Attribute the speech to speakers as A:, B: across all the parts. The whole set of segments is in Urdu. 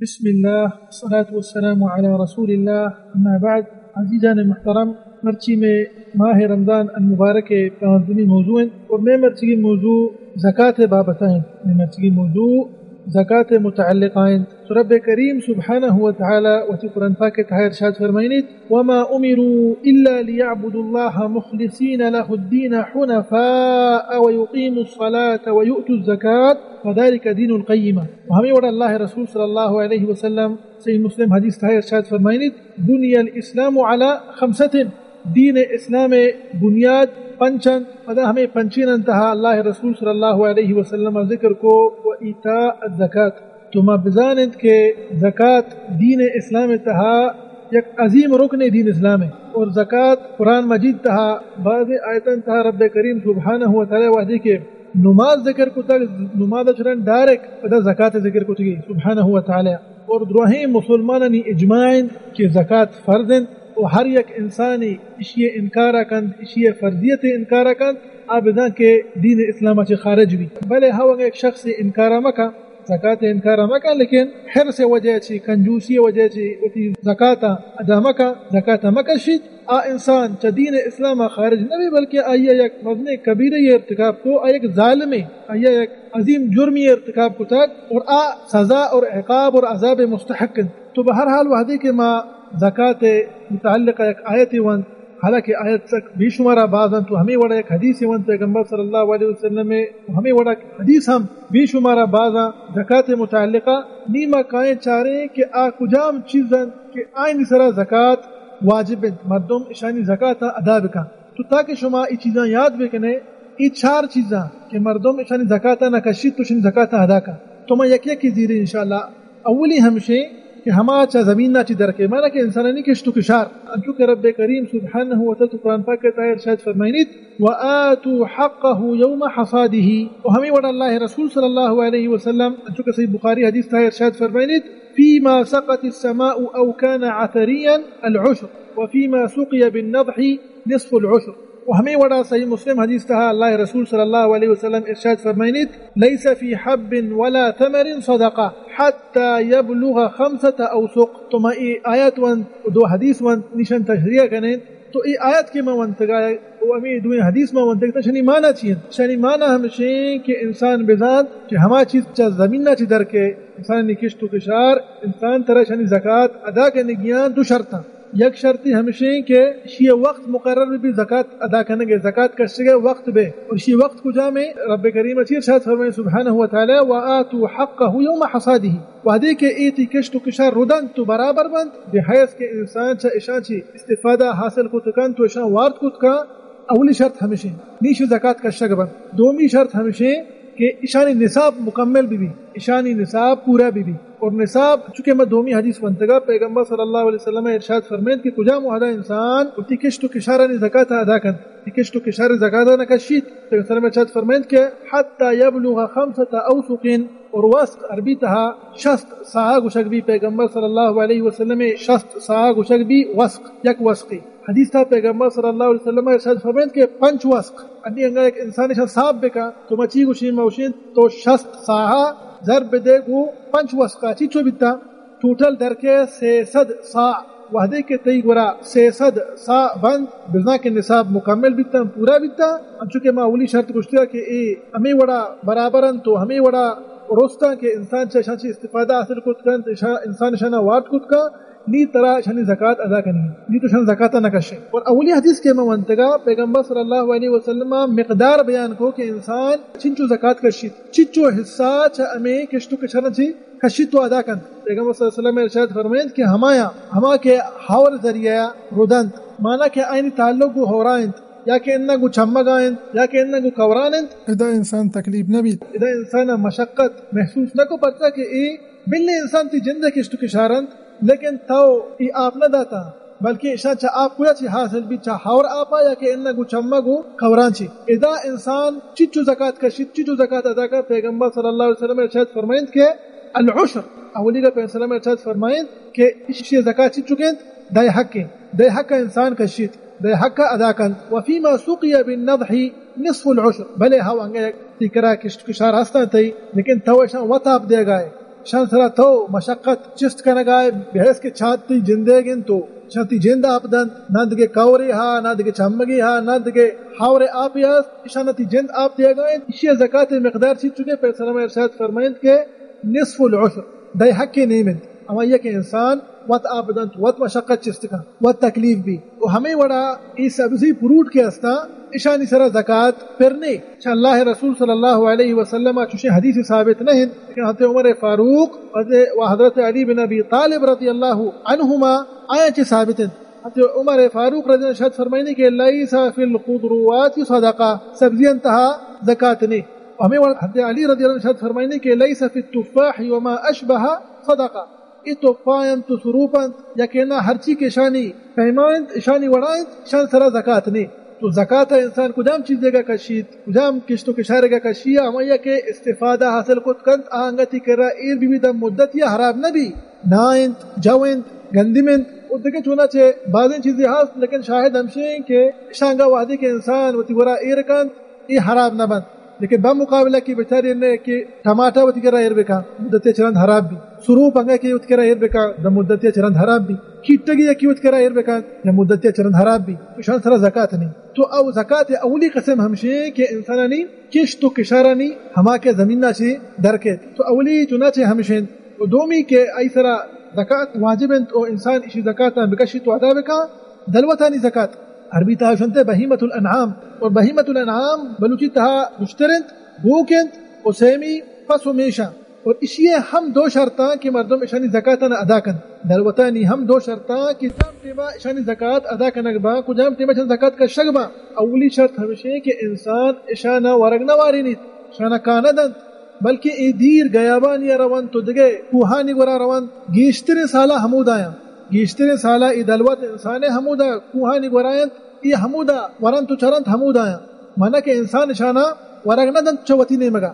A: بسم الله والصلاة والسلام على رسول الله أما بعد عزیزان محترم مرچی میں ماہ رمضان المبارک پانچویں موضوع اور میں مرچی موضوع زکوٰۃ بابتائیں میں مرچی موضوع زکوٰۃ متعلقائیں رب کریم سبحانہ وتعالی وفي قرآن پاک کے تحت ارشاد فرمائنیت وما امروا الا ليعبدوا الله مخلصين له الدين حنفاء ويقيموا الصلاة ويؤتوا الزكاة وذلك دين القیمہ. وہمیں وڑا اللہ رسول صلی اللہ علیہ وسلم صحیح مسلم حدیث تحت ارشاد فرمائنیت بنی الاسلام علی خمسۃ دین اسلام بنیاد پنچن پدا ہمیں پنچین انتہا اللہ رسول صلی اللہ علیہ وسلم ذکر کو و ایتاء الزکاة تو ما بزانت کے زکاة دین اسلام تہا یک عظیم رکن دین اسلام ہے اور زکاة قرآن مجید تہا بعض آیتن تہا رب کریم سبحانہ وتعالی وحدی کے نماز ذکر کو تک نماز چرن ڈائریکٹ پدا زکاة ذکر کو تکی سبحانہ وتعالی اور دروہیں مسلمانانی اجماعین کہ زکاة فرضن اور ہر یک انسانی اشیاء انکارا کند اشیاء فرضیت انکارا کند آبدان کے دین اسلام سے خارج بھی بلے ہوا ایک شخص انکارا مکا زکاة انکارا مکا لیکن حر سے وجہ چی کنجوسی وجہ چی وتی زکاة ادا مکا زکاة مکا شید انسان چا دین اسلام خارج نبی بلکہ آیا یک مذن کبیرہ ارتکاب کو ایک ظالم آیا یک عظیم جرمی ارتکاب کو تک اور سزا اور عقاب اور عذاب مستحق. تو بہرحال وحدی کے ما زکاة متعلق ایک آیت ون حالانکہ آیت تک بے شمارہ بعضاً تو ہمیں وڑا ایک حدیث ون پیغمبر صلی اللہ علیہ وسلم میں ہمیں وڑا حدیث ہم بے شمارہ بعضاً زکاة متعلقہ نیمہ کائیں چاریں کہ کجام چیزاً کہ آئین سرا زکاة واجب مردم اشانی زکاة ادا بکا تو تاکہ شما ای چیزاں یاد بکنے ای چار چیزاں کہ مردم اشانی زکاة نہ کشید تو اشانی زکاة ادا کا تو میں یک کی زیرے انشاءاللہ. اولی ہمشے کہ ہما چا زمین نہ چی درکے مانا کہ انسانانی کشتو کشار انچو کہ رب کریم سبحانہ وتعالی قرآن پاک کے تحت ارشاد فرمائنیت وآتوا حقه یوم حصاده وہمیں وڑا اللہ رسول صلی اللہ علیہ وسلم انچو کہ صحیح بخاری حدیث تحت ارشاد فرمائنیت فيما سقت السماء أو كان عثريا العشر وفيما سقي بالنضح نصف العشر. وہمیں وڑا صحیح مسلم حدیث تہا اللہ رسول صلی اللہ علیہ وسلم ارشاد فرمائنیت ليس في حب ولا ثمر صدقہ حتى يبلغ خمسة أوسق. تو ما ای آیت ون دو حدیث ون نشان تشریح کریں تو ای آیت کے میں ونتگا وہ امی دوئیں حدیث میں ونتگتا شنی معنی چیئن شنی معنی ہمشیں کہ انسان بذات کہ ہما چیز چا زمین نہ چی در کے انسان نکشت و کشار انسان طرح شنی زکاة ادا کرنے گیان دو شرطاں. یک شرطی ہمشیں کہ شی وقت مقرر بھی زکاة ادا کرنے گے زکاة کشتے گے وقت بے اور شی وقت کو جا میں رب کریم اچیر شاید فرمائے سبحانہ وتعالی وآتوا حقه یوم حصاده وحدی کے ایتی کشت و کشار ردن تو برابر بند بحیث کہ انسان چا اشان چی استفادہ حاصل کو تکن تو اشان وارد کو تکا. اولی شرط ہمشیں نیش زکاة کشتے بند. دومی شرط ہمشیں کہ اشانی نصاب مکمل بھی اشانی نصاب پورا بھی اور نصاب چونکہ میں دومی حدیث ونتگا پیغمبر صلی اللہ علیہ وسلم ارشاد فرمائد کہ کجا معاہدہ انسان اتی کشت و کشارانی زکاة ادا کن کشت و کشار زکاة نہ کشید پیغمبر صلی اللہ علیہ وسلم ارشاد فرمائد کہ حتی یبلغ خمسة اوسق اور وسق عربی تہا شست ساہا گشک بھی پیغمبر صلی اللہ علیہ وسلم شست ساہا گشک بھی وسق یک وسقی حدیث تھا پیغمبر صلی اللہ علیہ وسلم ارشاد فرمائد کہ پنچ وسق انی انگا ایک انسان شان صاحب بکا تو مچی گوشین موشین تو شست ساہا ضرب دے گو پنچ وسقا چیچو بیتا ٹوٹل در کے 300 ساع وحدے کے تی گورا 300 ساع بند بزنا کے نصاب مکمل بیتا پورا بیتا. چونکہ ما اولی شرط گشتیا کہ ہمیں وڑا برابرن تو ہمیں وڑا روستا کہ انسان شان سے استفادہ حاصل کت کن انسان شانا وارد کت کا نی طرح شانی زکاة ادا کرنی نی تو شان زکاة نہ کشے. اور اولی حدیث کے میں منتگا پیغمبر صلی اللہ علیہ وسلم مقدار بیان کو کہ انسان چنچو زکاة کشید چنچو حصہ چا امی کشتو کشانا چی کشید تو ادا کن. پیغمبر صلی اللہ علیہ وسلم ارشاد فرمائند کہ ہما کے حور ذریعہ ردند مانا کہ آئینی تعلق گو ہورائند یا کہ انہا گو چمگ آئند یا کہ انہا گو کورانند ادا انسان تکلیف نبید ادا انسان مشقت محسوس نہ کو پتا کہ بلنے انسان تی جندہ کشتو کشارند لیکن تو ای آپ نہ داتا بلکہ اشان چا آپ کویا چی حاصل بھی چا حور آپا یا کہ انہا گو چمگ گو کوران چی ادا انسان چچو زکاة کشید چچو زکاة ادا کا. پیغمبر صلی اللہ علیہ وسلم ارشاد فرمائند کہ العشر اولی کا پیغمبر صلی اللہ علیہ وسلم ارشاد فرمائند کہ اشی زکاة چچو کند دائی حق دائی حق انسان کشید دائی حق ادا کند. وفیما سقی بالنضح نصف العشر بلے ہوا انگا تکرا کشار ہستا تھی لیکن تو اشان وطاب دے گئے شان سرا تو مشقت چست کنگائے بحث کے چھاتی جندے گن تو چھاتی جندہ آپدن نند کے کوری ہا نند کے چمگی ہا نند کے حاور آپیاس اشانتی جند آپ دیا گئے اسی زکاة مقدار سی چکے پہ سلام ارشاد فرمائند کے نصف العشر دائی حق کی نیمند اما یہ کہ انسان وقت آپدن وقت مشقت چست کا وقت تکلیف بھی وہ ہمیں وڑا اس سبزی پروٹ کے استا اشانی سرا زکاة پرنے چاہ اللہ رسول صلی اللہ علیہ وسلم چوشے حدیث ثابت نہیں لیکن حضرت عمر فاروق و حضرت علی بن ابی طالب رضی اللہ عنہما آیا چھ ثابت ہیں حضرت عمر فاروق رضی اللہ عنہ فرمائنے کہ لیس فی الخضروات صدقہ سبزی انتہا زکاة نہیں ہمیں حضرت علی رضی اللہ عنہ فرمائنے کہ لیس فی التفاح وما اشبہ صدقہ ای توفائن تو سروپن یا کہنا ہر چی کے شانی پیمائن شانی وڑائن شان سرا زکاة نہیں تو زکاة انسان کجام چیز دے گا کشید کجام کشتو کشارے گا کشیہ ہمیں کہ استفادہ حاصل کت کنت آنگتی کرا ایر بھی دم مدت یا حراب نبی نائنت جوینت گندمنت اور دیکھیں چونا چھے بعضیں چیزیں ہاست لیکن شاہد ہمشیں کہ شانگا وحدی کے انسان وطی ورا ایر کنت ای حراب نہ بند لیکن بمقابلہ کی بچاری نے کہ ٹماٹا وطی کرا ایر بکا مدت چرند حراب بھی سروپ انگا کی وطی کرا ایر بکا دا مدت چرند حراب بھی کیٹگی کی وطی کرا ایر بکا یا مدت چرند حراب بھی شان سرا زکاة نہیں تو او زکاة اولی قسم ہمشے کہ انسانانی کشت و کشارانی ہما کے زمینہ چے درکے تو اولی چنانچہ ہمشے دومی کے ای سرا زکاة واجبن تو انسان اسی زکاة بکشی تو ادا بکا دلوتانی زکاة عربی تہا شنتے بہیمت الانعام اور بہیمت الانعام بلوچی تہا مشترنت بوکنت و سیمی پس و میشا اور اسی ہم دو شرطاں کہ مردم اشانی زکاة نہ ادا کن دلوتانی ہم دو شرطاں کہ جام تیما اشانی زکاة ادا کنگ با کجام تیما اشانی زکاة کا شگ با اولی شرط ہمشہ کہ انسان اشانا ورگنا واری نیت اشانا کاندن بلکہ ای دیر گیابانی روان تو دگے کوہانی گورا روان گیشتر سالہ حمود آیا گیشتر سالہ ای دلوت انسان حمودا کوہانی گورائن ای حمودا ورن تو چرنت حمود آیا مانا کہ انسان شانا ورگنا دن چوتی نیمگا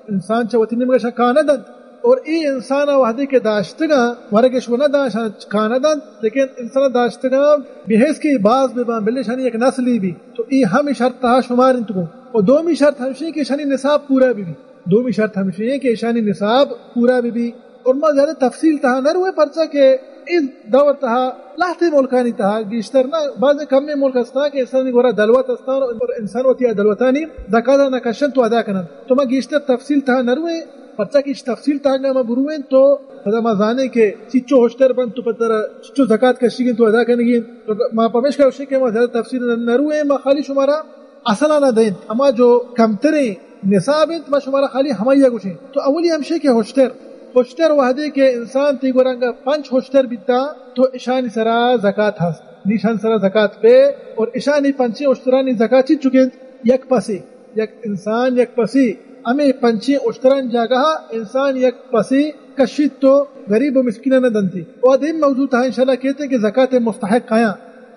A: انسان چوتی نیمگا شا کاندن اور ای انسان وحدی کے داشتگا ورگش ونا داشتگا کاندن لیکن انسان داشتگا بحیث کی باز ببان بلے شانی ایک نسلی بھی تو ای ہم شرط تہا شمار انتگو اور دومی شرط ہمشی کہ شانی نصاب پورا بھی دومی شرط ہمشی ہے کہ شانی نصاب پورا بھی اور ما زیادہ تفصیل تہا نہ روئے پرچا کہ اس دور تہا لاہتی ملکانی تہا گیشتر نہ بعض کم میں ملک استا کہ انسانی گورا دلوت استان اور انسان وطیا دلوتانی زکاة نہ کشن تو ادا کنن تو ما گیشتر تفصیل تہا نہ روئے پرچا کی تفصیل تہا نہ ما بروئیں تو پتا ما زانے کے چچو ہوشتر بند تو پتر چچو زکاة کشی گن تو ادا کنگی تو ما پمیش کا اسے کہ ما زیادہ تفصیل نہ روئے ما خالی شمارا اصلا نہ دین اما جو کمتریں نصاب ما شمارا خالی ہمایا گوشیں تو اولی ہمشے کے ہوشتر وحدے کے انسان تی گورنگا 5 ہوشتر بیتا تو اشانی سرا زکاة ہست نیشان سرا زکاة پہ اور اشانی 5 ہوشترانی زکاة چی چکیں یک پسی یک انسان یک پسی ہمیں 5 ہوشتران جاگہ انسان یک پسی کشید تو غریب و مسکینہ نہ دنتی اور دین موضوع تھا انشاءاللہ کہتے ہیں کہ زکاة مستحق کھایا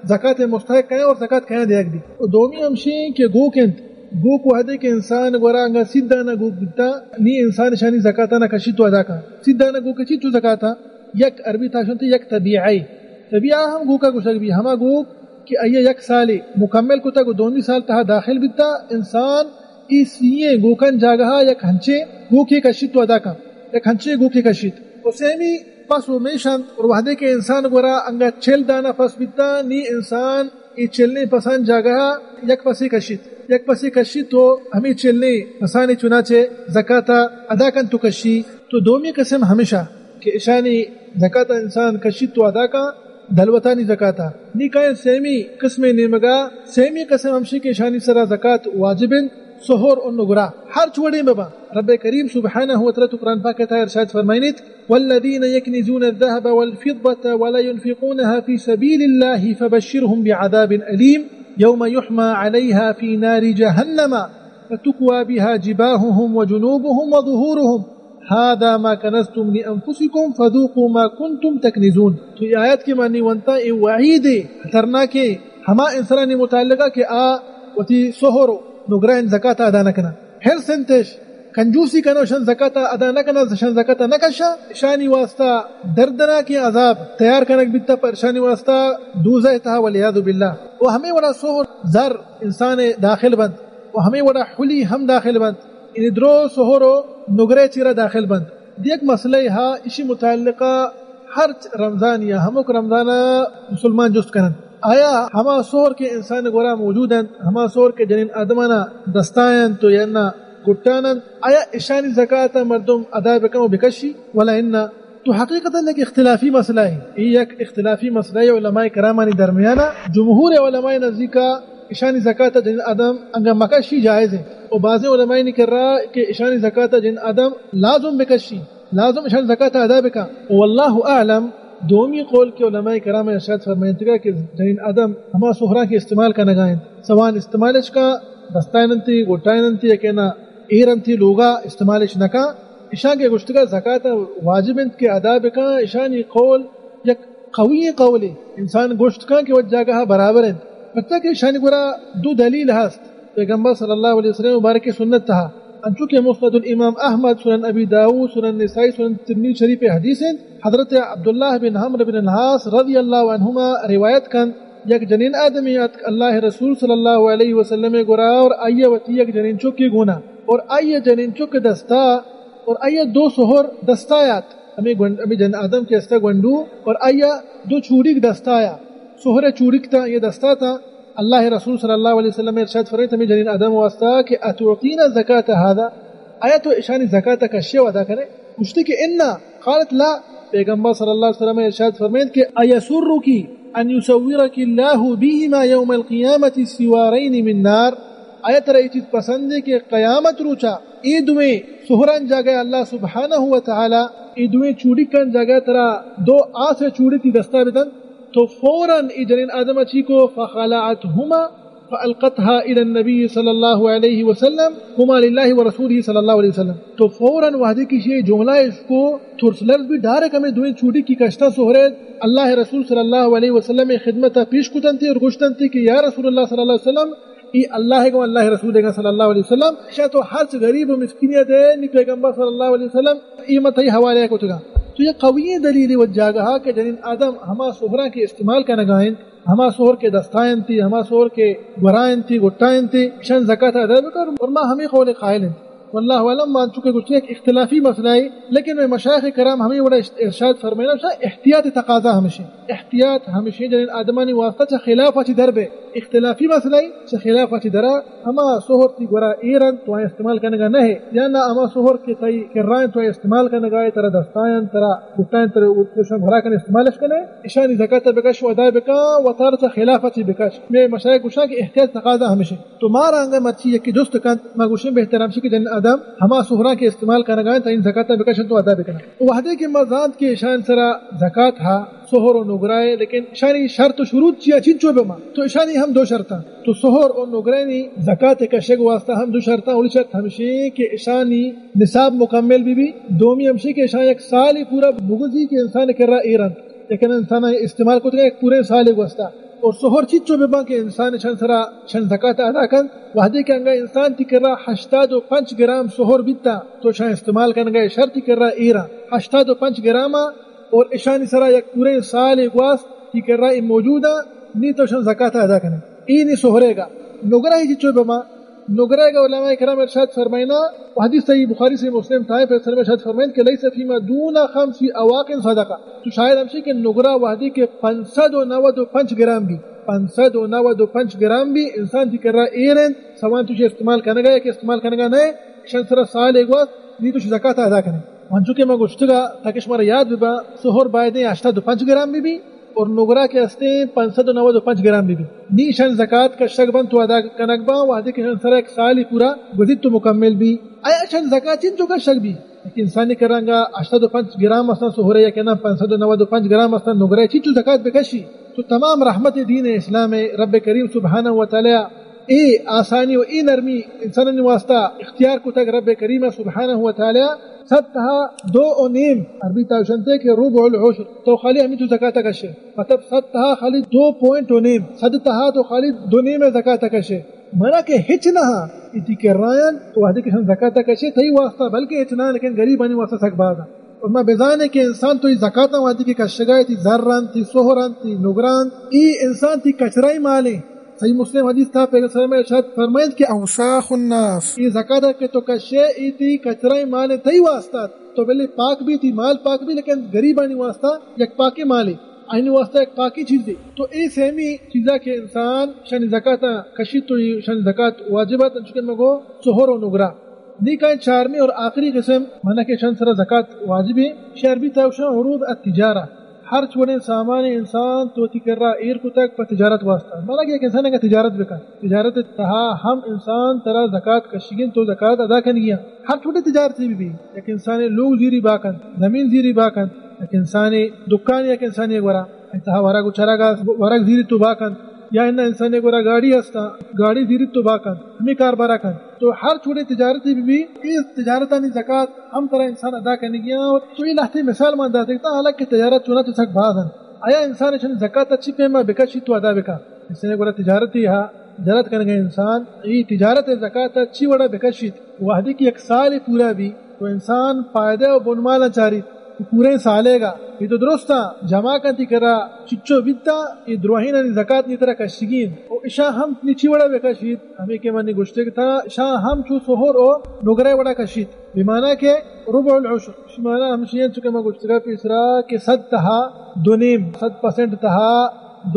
A: زکاة مستحق کھایا اور زکاة کھایا دیکھ دی اور دومی ہمشیں کہ گوکنت گوک وحدے کے انسان گورانگا سیدھانا گوک بیتا نی انسان شانی زکاة نہ کشی تو ادا کا سیدھانا گوک چی تو زکاة یک عربی تاشنتے یک طبیعی طبیعہ ہم گوکا گوشک بھی ہما گوک کہ ایہ یک سالی مکمل کتا کو 2 سال تہا داخل بیتا انسان اسیے گوکن جاگہا یک ہنچے گوکی کشید تو ادا کا یک ہنچے گوکی کشید اسیمی پس و میشن اور وحدے کے انسان گورا انگا 4 دانا پس بیتا نی انسان ای چلنے پسند جاگہا یک پسی کشی تو ہمیں چلنے پسانی چنانچہ زکاة ادا کن تو کشی تو دومی قسم ہمیشہ کہ اشانی زکاة انسان کشی تو ادا کا دلوتانی زکاة نی کائن سیمی قسم نیمگا سیمی قسم ہمشی کہ اشانی سرا زکاة واجبن سہور اور نگرا ہر چھوڑی میں با رب کریم سبحانہ وتعالی قرآن پاک کا ارشاد فرمائنیت والذین یکنزون الذهب والفضة ولا ينفقونها في سبيل الله فبشرهم بعذاب أليم يوم يحمى عليها في نار جهنم فتكوى بها جباههم وجنوبهم وظهورهم هذا ما كنزتم لأنفسكم فذوقوا ما كنتم تكنزون تو یہ آیت کی معنی ونتا ای وعید خطرناک ہما انسانی متعلقہ کہ وتی سہرو نگرائن زکاة ادا نکنا ہر سنتش کنجوسی کنو شن زکاة ادا نکنا شن زکاة نکشا شانی واسطہ دردنا کی عذاب تیار کنک بیتا پر شانی واسطہ دوزہ تہا والعیاذ باللہ وہ ہمیں وڑا سہر زر انسان داخل بند وہ ہمیں وڑا حلی ہم داخل بند ان درو سہرو نگرے چیرہ داخل بند دیک مسئلہ ہا اسی متعلقہ ہر رمضان یا ہمک رمضان مسلمان جست کرن آیا ہما سور کے انسان گورا موجود ہیں ہما سور کے جنین آدمانا دستائن تو ینا گٹانن آیا اشانی زکاة مردم ادا بکم و بکشی ولا اننا تو حقیقتا لیک اختلافی مسئلہ ہے یک اختلافی مسئلہ ہے علماء کرامانی درمیانا جمہور علماء نزدیکا اشانی زکاة جنین آدم انگا مکشی جائز ہے اور بعض علماء نے کر رہا کہ اشانی زکاة جنین آدم لازم بکشی لازم اشان زکاة ادا بکا واللہ اعلم دومی قول کے علماء کرام ارشاد فرمائیں کہ جنین آدم ہما سہرا کے استعمال کا نگائیں سوان استعمالش کا دستائننتی گوٹائننتی کہنا ایرنتی لوگا استعمالش نکا اشان کے گشتگا زکاة واجب انت کے ادا بکا اشانی قول یک قوی قول انسان گوشت کا کہ وجہ گاہ برابر ہیں پتہ کہ اشانی گورا دو دلیل ہست پیغمبر صلی اللہ علیہ وسلم مبارک سنت تھا انچوکہ مسند الامام احمد سنن ابی داؤد سنن نسائی سنن ترمذی شریف حدیث ہیں حضرت عبداللہ بن عمرو بن العاص رضی اللہ عنہما روایت کن یک جنین آدمیات اللہ رسول صلی اللہ علیہ وسلم گورا اور آئیے وتی یک جنین چوکی گونا اور آئیے جنین چوک دستا اور آئیے دو سہر دستایات ہمیں جن آدم کے استا گنڈو اور آئیے دو چوڑی دستایا سہر چوڑی تا یہ دستا تھا اللہ رسول صلی اللہ علیہ وسلم ارشاد فرمائے تمہیں جنین آدم واسطہ کہ اتعطینا زکاة هذا آیا تو اشانی زکاة کا شیء ادا کرے پوچھتے کہ انا قالت لا پیغمبر صلی اللہ علیہ وسلم ارشاد فرمائے کہ ایسرکی ان یصورک اللہ بہما یوم القیامت سوارین من نار آیا ترا یہ چیز پسند ہے کہ قیامت روچا عید میں سہران جاگے اللہ سبحانہ وتعالی عید میں چوڑی کن جاگے ترا دو آس چوڑی تی دستا بدن تو فوراً جنین آدم اچھی کو فخلعتهما فالقتها الى النبی صلی اللہ علیہ وسلم ہما للہ ورسولہ صلی اللہ علیہ وسلم تو فوراً وحدی کی شیء جملہ اس کو ترسلر بھی ڈائریکٹ ہمیں دوئیں چھوٹی کی کشتہ سہرید اللہ رسول صلی اللہ علیہ وسلم خدمت پیش کتن تھی اور گشتن تھی کہ یا رسول اللہ صلی اللہ علیہ وسلم ای اللہ کو اللہ رسول کا صلی اللہ علیہ وسلم شاید تو ہر غریب و مسکینیت ہے نی پیغمبر صلی اللہ علیہ وسلم ای مت ہی حوالے کو تگا تو یہ قوی دلیل وجہ گا کہ جنین آدم ہما سہرا کے استعمال کا نگائیں ہما سہر کے دستائن تھی ہما سہر کے گرائن تھی گٹائن تھی شان زکاة ادا کر اور ما ہمیں قول قائل ہیں واللہ علم مان چکے کچھ ایک اختلافی مسئلہ ہے لیکن مشایخ کرام ہمیں بڑا ارشاد فرمائنا احتیاط تقاضا ہمیشہ احتیاط ہمیشہ جنین آدمانی واسطہ چا خلاف اچھی دربے اختلافی مسئلہ ہے چا خلاف اچھی درا ہما سہر تی گورا ایران تو استعمال کرنے کا نہ ہے یا نہ ہما سہر کے تئی کرائیں تو استعمال کرنے کا ترا دستائن ترا گٹائن ترا اوشن بھرا کر استعمال کرنے اشانی زکاة بکش و ادا بکا و تر چا خلاف اچھی بکش میں مشایخ گوشا کہ احتیاط تقاضا ہمیشہ تو مارا انگا مرچی یکی جست کن ما گوشن بہترام شی کہ جنین آدم ہما سہرا کے استعمال کرنا گئے تو ان زکاة بکشن تو ادا بکنا وحدے کے مزاد کے شان سرا زکاة ہا سہر و نگرائے لیکن شانی شرط و شروط چیا چنچو بما تو شانی ہم دو شرطاں تو سہر اور نگرائے نی زکاة کشگ واسطہ ہم دو شرطاں اولی شرط ہمشی کہ شانی نصاب مکمل بھی دومی ہمشی کہ شان ایک سال ہی پورا بغضی کہ انسان کر رہا ایران لیکن انسان استعمال کو ایک پورے سال واسطہ اور سہر چچو ببا کے انسان شن سرا شن زکاة ادا کن وحدی کے انگا انسان تی کر رہا 85 گرام سہر بیتا تو شان استعمال کن گئے شرط تی کر رہا ایرا 85 گرام اور اشانی سرا یک پورے سال گواس تی کر رہا موجودہ نی تو شن زکاة ادا کن ای نی سہرے گا نگرہ ہی چچو بما نگرہ گا علماء کرام ارشاد فرمائنا حدیث صحیح بخاری سے مسلم تھا پھر ارشاد فرمائن کہ لیس فیما دون 5 اواق صدقہ تو شاید ہمشی کہ نگرہ وحدی کے 595 گرام بھی 595 گرام بھی انسان تی کر رہا ایرن سوان تجھے استعمال کرنے گا کہ استعمال کرنے گا نہیں شن سرا سال ایک وقت نی تو زکاة ادا کرنے ہنچو کہ میں گشتگا تاکہ شمارا یاد ببا سہر بائدیں 85 گرام بھی اور نگرہ کے ہستے 595 گرام بھی نی شن زکاة کا شک بند تو ادا کنکبا وحدی کے شن سرا ایک سال ہی پورا گزید تو مکمل بھی آیا شن زکاة چنچو کا شک بھی لیکن انسانی کرنگا 85 گرام اصلا سہرے یا کہنا 595 گرام اصلا نگرہ چنچو زکاة بکشی تو تمام رحمت دین اسلام رب کریم سبحانہ وتعالی ای آسانی و ای نرمی انسان واسطہ اختیار کو تک رب کریم سبحانہ وتعالی ستها 2.5 عربی تاوشنتے کہ ربع العشر تو خالی ہمیں تو زکاة کشے مطلب ستها خالی 2.5 صدتها تو خالی 2.5 زکاة کشے منا کہ ہچ نہ اتی کرائن تو وحدی کہ زکاة کشے تھی واسطہ بلکہ اتنا لیکن غریب آنی واسطہ سک بادا اور میں بزانے کہ انسان تو زکاة وحدی کی کشگائی تی ذران تی سہران تی نگران ای انسان تی کچرائی مالے صحیح مسلم حدیث تھا، پیغمبر صلی اللہ علیہ وسلم ارشاد فرمائید کہ اوساخ الناس، یہ زکات ہے کہ تو کشے ایتی کچرے مال تئی واسطہ تو بلے پاک بھی تھی، مال پاک بھی، لیکن غریبانی واسطہ یک پاکی مال آئین واسطہ ایک پاکی چیز دی. تو ای سیمی چیزا کہ انسان شان زکات کشید تو شان زکات واجبات انچکن مگو سہور و نگرا نیکائیں چارمی اور آخری قسم مانا کہ شان سرا زکات واجب ہے. شربی تاوشان عروض التجارہ، ہر چھوڑے سامان انسان تو کر رہا ایر کو تک پر تجارت واسطہ، مانا کہ ایک انسان کا تجارت بکا، تجارت تہا ہم انسان ترا زکات کشگین تو زکات ادا کر گیا. ہر چھوٹے تجارت بھی ایک انسان لوگ زیری باکن، زمین زیری باکن، ایک انسان دکان، ایک انسان گورا انتہا ورا کو چرا گا ورا زیری تو باکن، یا انسان گورا گاڑی ہستا گاڑی زیری تو باکن ہمیں کاربارہ کن. تو ہر چھوٹے تجارتی بھی اس تجارتانی زکات ہم طرح انسان ادا کرنے گیا. تو یہ لہتی مثال مان دا سکتا حالانکہ تجارت چنا تو سک بازن آیا انسان چن زکات اچھی پیما بکا شی تو ادا بکا. اس نے گورا تجارتی ہا تجارت کرنے گئے انسان یہ تجارت زکات اچھی وڑا بکا شی وحدی کی ایک سال پورا بھی تو انسان فائدہ و بنمالا چاری پورے سالے گا. یہ تو درست جمع کرتی کرا چچو بیتا یہ دروہین زکات نی طرح کشگین او اشا ہم نیچی وڑا بکشید ہمیں کہ منی گشتے تھا اشا ہم چو سہور او نگرے وڑا کشید بمانا کہ ربع العشر شمانا ہم شیئن چکے میں گشتگا پیسرا کہ 100 تہا 2.5% تہا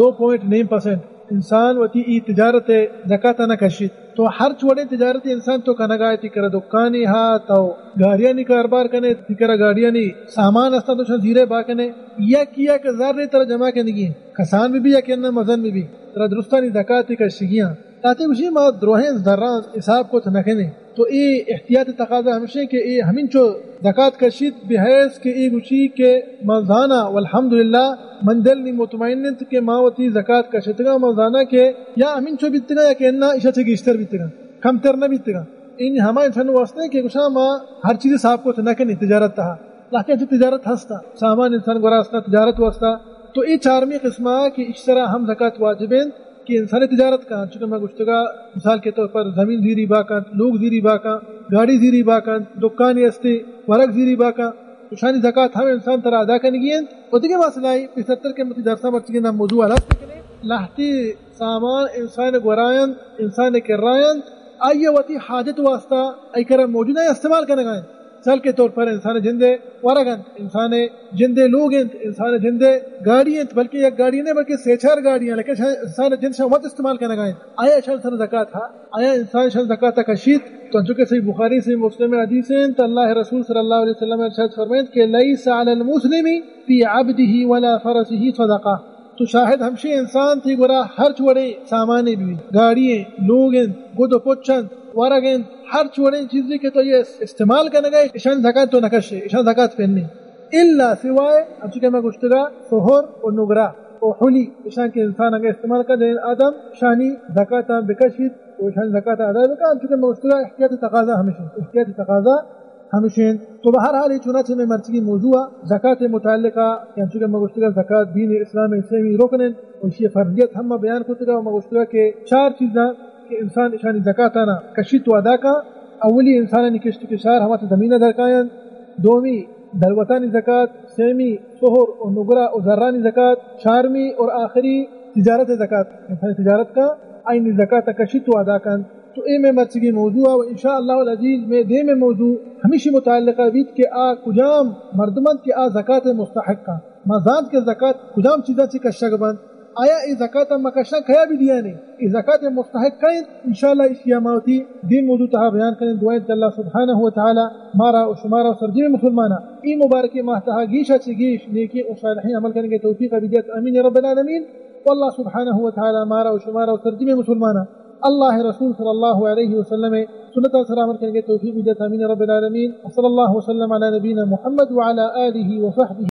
A: 2.9% انسان وتی ای تجارت زکات نہ کشید. تو ہر چھوڑے تجارتی انسان تو کنگائے تی کرا دکانی ہا تو گاڑیاں نی کاربار کنے تی کرا گاڑیاں نی سامان استا تو زیرے باکنے یا کیا کہ زار ری طرح جمع کرنے گی کسان بھی یا کہ مزن بھی طرح درستانی زکات کا شگیاں تاکہ اسی ما دروہن ذران حساب کو تنکنے. تو ای احتیاط تقاضا ہمشے کہ ای ہمین چو زکات کشید بحیث کہ ای گوشی کہ مزانا والحمدللہ من دل نی مطمئن کہ ماوتی زکات کشتگا مزانا کہ یا ہمین چو بیتگا یا کہ انہا اشا چھ گیشتر بیتگا کم تر نہ بیتگا. ان ہما انسان واسطے کہ گوشا ما ہر چیز حساب کو تنکنے تجارت تہا لیکن جو تجارت ہستا سامان انسان گورا ہستا تجارت واسطہ. تو ای چارمی قسمہ کہ اس طرح ہم زکات واجبین کہ انسان تجارت کا چونکہ میں گشتگا مثال کے طور پر زمین زیری باکن، لوگ زیری باکن، گاڑی زیری باکن، دکانی استے ورق زیری باکن تو شانی زکات ہم انسان طرح ادا کرنے گئے. اور دیکھیں مسئلہ 75 کے متجرسہ مرچی نام موضوع علاق سکنے لہتی سامان انسان گورائن انسان کرائن آئیے وطی حاجت واسطہ ای کرم موجود ہے استعمال کرنے گئے. مثال کے طور پر انسان جندے ورگن، انسان جندے لوگ ہیں، انسان جندے گاڑی ہیں، بلکہ ایک گاڑی نہیں بلکہ 3-4 گاڑیاں لیکن انسان جن سے وقت استعمال کرنے گئے. آیا شان سر زکات ہا آیا انسان شان زکات کشید تو چونکہ صحیح بخاری سے مسلم حدیث ہیں تو اللہ رسول صلی اللہ علیہ وسلم ارشاد فرمائیں کہ لیس علی المسلم فی عبده ولا فرسه صدقہ. تو شاہد ہمشی انسان تھی گورا ہر چھوڑے سامانے بھی گاڑییں لوگ ہیں گود و پچن ورگیں ہر چھوڑے چیزیں کہ تو یہ استعمال کرنے گئے اشان زکات تو نکشے اشان زکات پہننے الا سوائے اب چکے میں گشتگا سہور و نگرا و حلی اشان کے انسان اگر استعمال کر دیں آدم شانی زکات بکشید و اشان زکات ادا بکا اب چکے میں گشتگا احتیاط تقاضا ہمیشین. تو بہرحال چنانچہ میں مرچی موضوع زکات متعلقہ یعنی چونکہ مگشتگا زکات دین اسلام اسلامی رکن اور یہ فرضیت ہم بیان کرتے گا مگشتگا کے 4 چیزاں کہ انسان اشانی زکات آنا کشید تو ادا کا. اولی انسان کشت کے 4 ہمارے زمینہ درکائن، دومی دلوتانی زکات، سیمی سہر اور نگرا اور ذرانی زکات، 4ویں اور آخری تجارت زکات انسان تجارت کا آئین زکات کشید تو ادا کن. تو اے میں مرچگی موضوع و انشاءاللہ العزیز میں دے میں موضوع ہمیشہ متعلقہ بیت کہ آ کجام مردمند کہ آ زکات مستحق کا مزاد کے زکات کجام چیزاں چی کشک بند آیا ای زکات مکشہ کھیا بھی دیا نہیں ای زکات مستحق کہیں انشاءاللہ اس کی اماوتی دین موضوع تہا بیان کریں. دعائیں اللہ سبحانہ وتعالی مارا و شمارا و سرجی مسلمانہ ای مبارکی ماہ تہا گیشہ چی گیش نیکی و صالحین عمل کریں گے توفیق بدیت امین یا رب العالمین. واللہ سبحانہ وتعالی مارا و شمارا و سرجی مسلمانہ اللہ رسول صلی اللہ علیہ وسلم سنت سلام کریں گے توفیق بدیت امین یا رب العالمین. صلی اللہ وسلم علی نبینا محمد وعلی آلہ وصحبہ